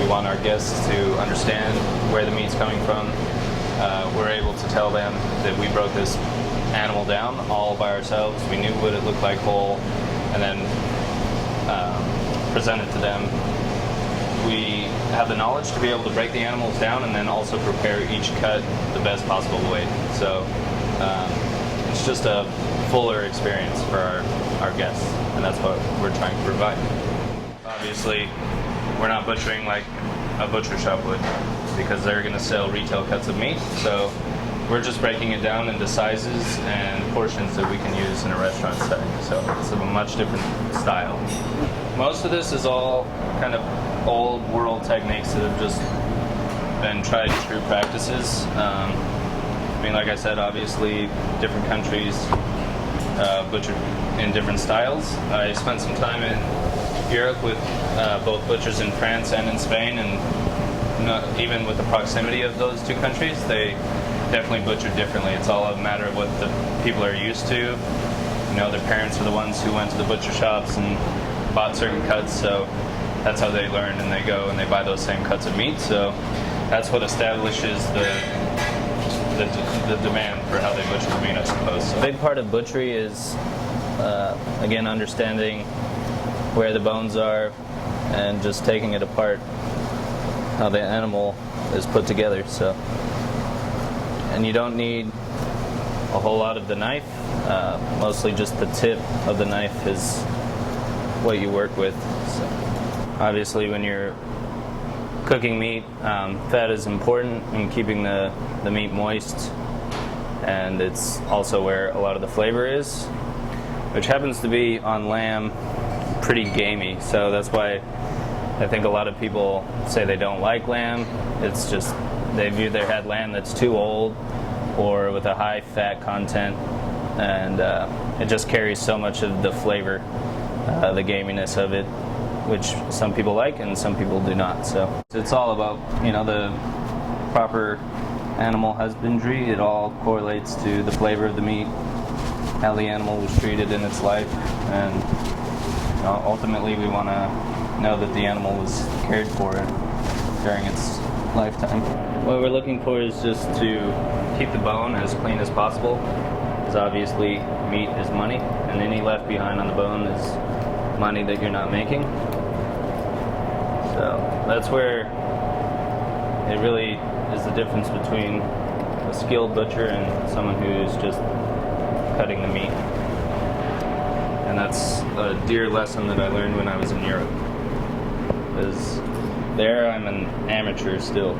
We want our guests to understand where the meat's coming from. We're able to tell them that we broke this animal down all by ourselves. We knew what it looked like whole, and then present it to them. We have the knowledge to be able to break the animals down and then also prepare each cut the best possible way. So it's just a fuller experience for our guests, and that's what we're trying to provide. Obviously, we're not butchering like a butcher shop would, because they're going to sell retail cuts of meat. So we're just breaking it down into sizes and portions that we can use in a restaurant setting. So it's a much different style. Most of this is all kind of old world techniques that have just been tried and true practices. I mean, like I said, obviously different countries butcher in different styles. I spent some time in Europe with both butchers in France and in Spain, and even with the proximity of those two countries, they definitely butcher differently. It's all a matter of what the people are used to. You know, their parents are the ones who went to the butcher shops and bought certain cuts, so that's how they learn, and they go and they buy those same cuts of meat. So that's what establishes the demand for how they butcher the meat, I suppose. So. A big part of butchery is, again, understanding where the bones are and just taking it apart, how the animal is put together. So, and you don't need a whole lot of the knife. Mostly just the tip of the knife is what you work with. So, obviously, when you're cooking meat, fat is important in keeping the meat moist, and it's also where a lot of the flavor is, which happens to be on lamb pretty gamey. So that's why I think a lot of people say they don't like lamb. It's just they've either had lamb that's too old or with a high fat content, and it just carries so much of the flavor, the gaminess of it, which some people like and some people do not. So it's all about, you know, the proper animal husbandry. It all correlates to the flavor of the meat, how the animal was treated in its life, and you know, ultimately we want to know that the animal was cared for during its lifetime. What we're looking for is just to keep the bone as clean as possible, because obviously meat is money, and any left behind on the bone is money that you're not making. So that's where it really is the difference between a skilled butcher and someone who's just cutting the meat. And that's a dear lesson that I learned when I was in Europe, because there I'm an amateur still.